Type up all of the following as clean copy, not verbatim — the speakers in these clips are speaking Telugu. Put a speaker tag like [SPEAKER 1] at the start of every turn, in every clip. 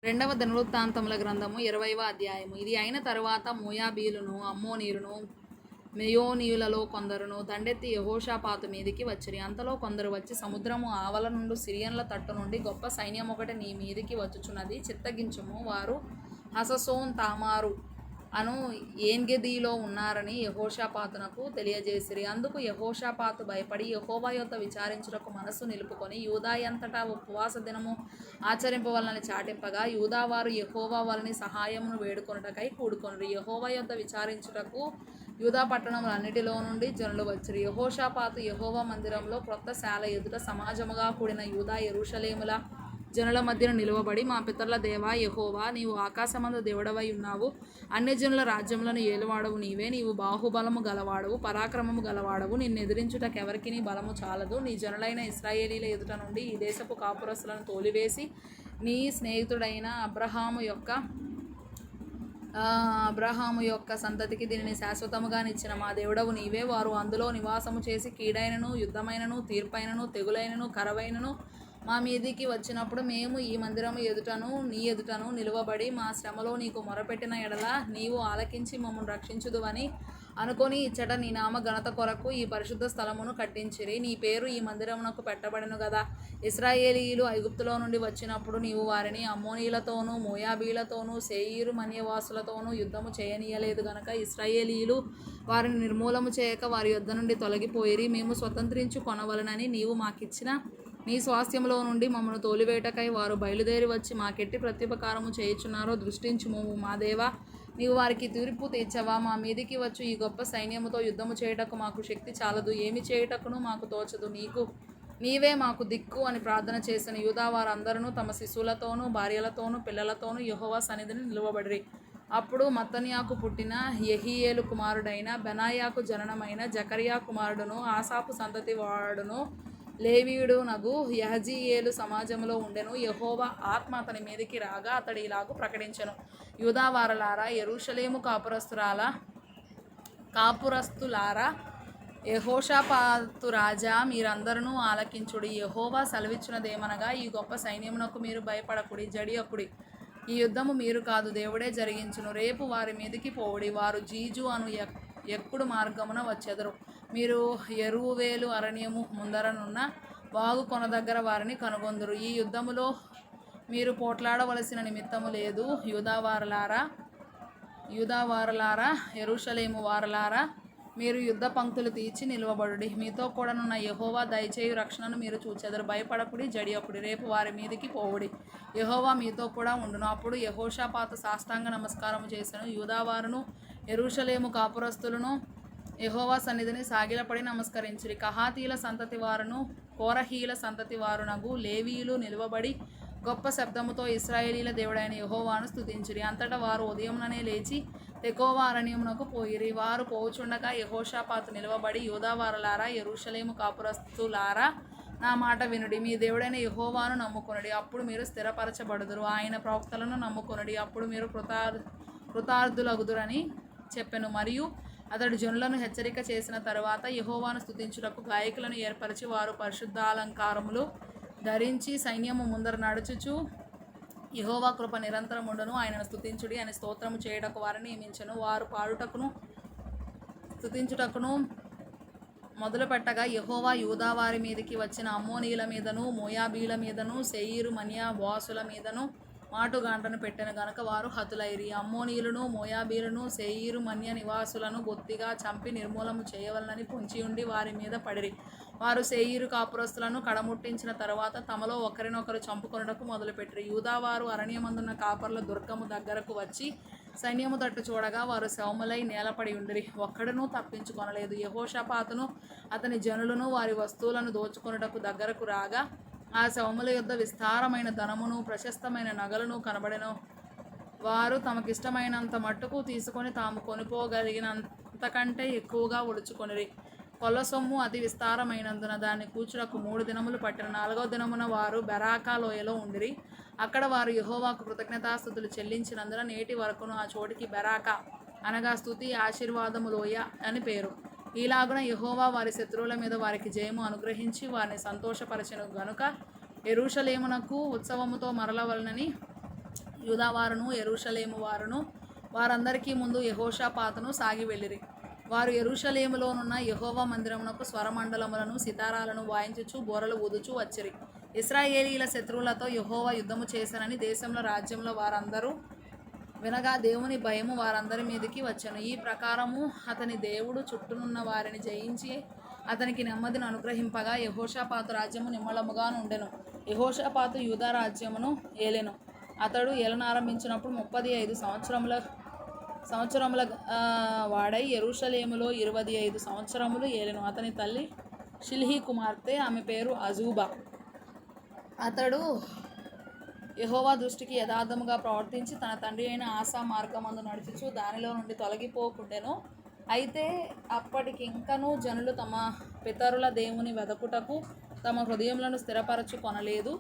[SPEAKER 1] రెండవ దినవృత్తాంతముల గ్రంథము 20వ అధ్యాయము. ఇది అయిన తరువాత మోయాబీయులను, అమ్మోనీయులను, మెయోనీయులలో కొందరును దండెత్తి యెహోషాపాతు మీదికి వచ్చిరి. అంతలో కొందరు వచ్చి, సముద్రము ఆవల నుండి సిరియన్ల తట్టు నుండి గొప్ప సైన్యమొకటి నీ మీదికి వచ్చుచున్నది, చిత్తగించుము. వారు హససోన్ తామారు అను ఏన్గెదీలో ఉన్నారని యెహోషాపాతునకు తెలియజేసిరి. అందుకు యెహోషాపాతు భయపడి యెహోవా యొద్ద విచారించుటకు మనస్సు నిలుపుకొని యూదా అంతటా ఉపవాస దినము ఆచరింపవలనని చాటింపగా, యూదావారు యెహోవా వలని సహాయమును వేడుకొనుటకై కూడుకొనిరి. యెహోవా యొద్ద విచారించుటకు యూదా పట్టణములన్నిటిలో నుండి జనులు వచ్చిరి. యెహోషాపాతు యెహోవా మందిరంలో క్రొత్త శాల ఎదుట సమాజముగా కూడిన యూదా యెరూషలేముల జనుల మధ్యన నిలువబడి, మా పితరుల దేవా యెహోవా, నీవు ఆకాశమందు దేవుడవై ఉన్నావు, అన్యజనుల రాజ్యములను ఏలువాడవు నీవే. నీవు బాహుబలము గలవాడవు, పరాక్రమము గలవాడవు, నిన్నెదిరించుటకెవరికి నీ బలము చాలదు. నీ జనులైన ఇశ్రాయేలీల ఎదుట నుండి ఈ దేశపు కాపురస్తులను తోలివేసి, నీ స్నేహితుడైన అబ్రహాము యొక్క సంతతికి దీనిని శాశ్వతముగా నిచ్చిన మా దేవుడవు నీవే. వారు అందులో నివాసము చేసి కీడైనను, యుద్ధమైనను, తీర్పైనను, తెగులైనను, కరవైనను మా మీదికి వచ్చినప్పుడు మేము ఈ మందిరము ఎదుటను నీ ఎదుటను నిలువబడి మా శ్రమలో నీకు మొరపెట్టిన ఎడల నీవు ఆలకించి మమ్మల్ని రక్షించుదువని అనుకొని ఇచ్చట నీ నామ ఘనత కొరకు ఈ పరిశుద్ధ స్థలమును కట్టించిరి. నీ పేరు ఈ మందిరమునకు పెట్టబడెను గదా. ఇశ్రాయేలీయులు ఐగుప్తులో నుండి వచ్చినప్పుడు నీవు వారిని అమ్మోనీయులతోనూ, మోయాబీలతోనూ, శేయీరు మన్యవాసులతోనూ యుద్ధము చేయనీయలేదు గనుక ఇశ్రాయేలీయులు వారిని నిర్మూలము చేయక వారి యొద్ద నుండి తొలగిపోయిరి. మేము స్వతంత్రించుకొనవలెనని నీవు మాకిచ్చిన నీ స్వాస్థ్యములో నుండి మమ్మను తోలివేటకై వారు బయలుదేరి వచ్చి మాకెట్టి ప్రత్యుపకారము చేయుచున్నారో దృష్టించుము. మా దేవా, నీవు వారికి తీర్పు తీర్చవా? మా మీదికి వచ్చు ఈ గొప్ప సైన్యముతో యుద్ధము చేయుటకు మాకు శక్తి చాలదు, ఏమి చేయుటకును మాకు తోచదు. నీవే మాకు దిక్కు అని ప్రార్థన చేసిన యూదా వారందరూ తమ శిశువులతోనూ, భార్యలతోనూ, పిల్లలతోనూ యెహోవా సన్నిధిని నిలువబడిరి. అప్పుడు మత్తన్యాకు పుట్టిన యెహీయేలు కుమారుడైన బెనాయాకు జననమైన జకర్యా కుమారుడును, ఆసాపు సంతతి వాడును, లేవీయుడు నగు యహజీయేలు సమాజంలో ఉండెను. యెహోవా ఆత్మ అతని మీదికి రాగా అతడు ఇలాగు ప్రకటించెను, యూదా వారలారా, యెరూషలేము కాపురస్తులారా, యెహోషాపాతు రాజా, మీరందరూ ఆలకించుడి. యెహోవా సెలవిచ్చినదేమనగా, ఈ గొప్ప సైన్యమునకు మీరు భయపడకుడి, జడియకుడి. ఈ యుద్ధము మీరు కాదు, దేవుడే జరిగించును. రేపు వారి మీదికి పోవుడి. వారు జీజు అను ఎక్కుడు మార్గమున వచ్చెదరు. మీరు యెరూవేలు అరణ్యము ముందరనున్న వాగు కొన దగ్గర వారిని కనుగొందురు. ఈ యుద్ధములో మీరు పోట్లాడవలసిన నిమిత్తము లేదు. యూదావారలారా, యెరూషలేము వారలారా, మీరు యుద్ధ పంక్తులు తీర్చి నిలువబడుడి. మీతో కూడానున్న యెహోవా దయచేయు రక్షణను మీరు చూచెదరు. భయపడకుడి, జడియకుడి. రేపు వారి మీదికి పోవుడి, యెహోవా మీతో కూడా ఉండును. అప్పుడు యెహోషాపాతు సాష్టాంగ నమస్కారము చేసెను. యూదావారును యెరూషలేము కాపురస్తులను యెహోవా సన్నిధిని సాగిలపడి నమస్కరించిరి. కహాతీల సంతతి వారును కోరహీల సంతతి వారునగు లేవీయులు నిలువబడి గొప్ప శబ్దముతో ఇశ్రాయేలీల దేవుడైన యెహోవాను స్తుతించిరి. అంతటా వారు ఉదయముననే లేచి తెకోవా అరణ్యమునకు పోయిరి. వారు పోవుచుండగా యెహోషాపాతు నిలువబడి, యూదావారలారా, యెరూషలేము కాపురస్తులారా, నా మాట వినుడి. మీ దేవుడైన యెహోవాను నమ్ముకొనుడి, అప్పుడు మీరు స్థిరపరచబడుదురు. ఆయన ప్రవక్తలను నమ్ముకొనుడి, అప్పుడు మీరు కృతార్థులగుదురని చెప్పెను. మరియు అతడు జనులను హెచ్చరిక చేసిన తరువాత యెహోవాను స్తుతించుటకు గాయకులను ఏర్పరిచి, వారు పరిశుద్ధాలంకారములు ధరించి సైన్యము ముందర నడుచుచు, యెహోవా కృప నిరంతరముండును, ఆయనను స్తుతించుడి అని స్తోత్రము చేయుటకు వారిని నియమించెను. వారు పాడుటకును స్తుతించుటకును మొదలుపెట్టగా, యెహోవా యూదా వారి మీదికి వచ్చిన అమ్మోనీయుల మీదను, మోయాబీల మీదను, శేయీరు మన్యవాసుల మీదను మాటుగాండ్రను పెట్టెను గనుక వారు హతులైరి. అమ్మోనీయులను, మోయాబీలను, శేయీరు మన్య నివాసులను బొత్తిగా చంపి నిర్మూలము చేయవలనని పొంచియుండి వారి మీద పడిరి. వారు శేయీరు కాపురస్తులను కడముట్టించిన తరువాత తమలో ఒకరినొకరు చంపుకొనుటకు మొదలుపెట్టిరి. యూదావారు అరణ్యమందున్న కాపర్ల దుర్గము దగ్గరకు వచ్చి సైన్యము తట్టు చూడగా వారు శవములై నేలపడి ఉండిరి, ఒక్కడునూ తప్పించుకొనలేదు. యెహోషాపాతును అతని జనులను వారి వస్తువులను దోచుకొనుటకు దగ్గరకు రాగా, ఆ శవముల యొద్ద విస్తారమైన ధనమును, ప్రశస్తమైన నగలను కనబడెను. వారు తమకిష్టమైనంత మట్టుకు తీసుకొని తాము కొనిపోగలిగినంతకంటే ఎక్కువగా ఒడుచుకొనిరి. కొల్ల సొమ్ము అతి విస్తారమైనందున దాన్ని కూర్చుటకు 3 దినములు పట్టిన. 4వ దినమున వారు బెరాకా లోయలో ఉండిరి. అక్కడ వారు యెహోవాకు కృతజ్ఞతాస్తుతులు చెల్లించినందున నేటి వరకును ఆ చోటికి బెరాకా అనగా స్తుతి, ఆశీర్వాదము లోయ అని పేరు. ఈలాగున యెహోవా వారి శత్రువుల మీద వారికి జయము అనుగ్రహించి వారిని సంతోషపరచెను గనుక యెరూషలేమునకు ఉత్సవముతో మరలవలనని యూదావారును యెరూషలేము వారును వారందరికీ ముందు యెహోషాపాతును సాగి వెళ్ళిరి. వారు యెరూషలేములోనున్న యెహోవా మందిరమునకు స్వరమండలములను సితారాలను వాయించుచు బోరలు ఊదుచూ వచ్చిరి. ఇశ్రాయేలీయుల శత్రువులతో యెహోవా యుద్ధము చేశానని దేశంలో రాజ్యంలో వారందరూ వినగా దేవుని భయము వారందరి మీదికి వచ్చెను. ఈ ప్రకారము అతని దేవుడు చుట్టూనున్న వారిని జయించి అతనికి నెమ్మదిని అనుగ్రహింపగా యెహోషాపాతు రాజ్యము నిమ్మళముగా నుండెను. యెహోషాపాతు యూదా రాజ్యమును ఏలెను. అతడు ఏలనారంభించినప్పుడు 35 సంవత్సరముల వాడై యెరూషలేములో 25 సంవత్సరములు ఏలెను. అతని తల్లి షిల్హీ కుమార్తె, ఆమె పేరు అజూబా. అతడు యెహోవా దృష్టికి యథార్థముగా ప్రవర్తించి తన తండ్రి అయిన ఆసా మార్గమందు నడుచుచు దానిలో నుండి తొలగిపోకుండెను. అయితే అప్పటికింకనూ జనులు తమ పితరుల దేవుని వెదకుటకు తమ హృదయములను స్థిరపరచుకొనలేదు.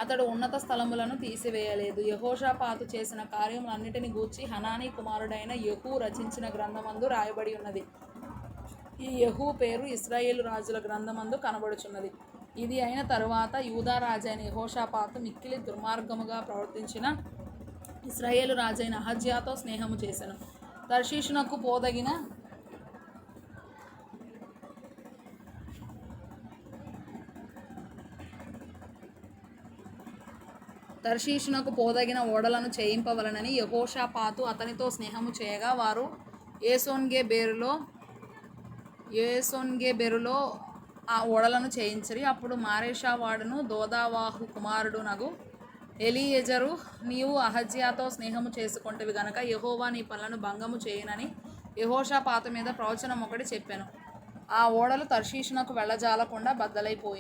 [SPEAKER 1] అతడు ఉన్నత స్థలములను తీసివేయలేదు. యెహోషాపాతు చేసిన కార్యములన్నిటిని గూర్చి హనానీ కుమారుడైన యెహూ రచించిన గ్రంథమందు రాయబడి ఉన్నది. ఈ యెహూ పేరు ఇశ్రాయేలు రాజుల గ్రంథమందు కనబడుచున్నది. ఇది అయిన తరువాత యూదా రాజైన యెహోషాపాతు మిక్కిలి దుర్మార్గముగా ప్రవర్తించిన ఇశ్రాయేలు రాజైన అహజ్యాతో స్నేహము చేసెను. తర్షీషునకు పోదగిన ఓడలను చేయింపవలనని యెహోషాపాతు అతనితో స్నేహము చేయగా వారు ఏసోన్గెబెరులో ఆ ఓడలను చేయించిరి. అప్పుడు మారేషా వాడును దోదావాహు కుమారుడు నగు ఎలీయెజరు, నీవు అహజ్యాతో స్నేహము చేసుకొంటివి గనుక యెహోవా నీ పనులను భంగము చేయునని యెహోషాపాతు మీద ప్రవచనం ఒకటి చెప్పెను. ఆ ఓడలు తర్షీషునకు వెళ్ళజాలకుండా బద్దలైపోయాయి.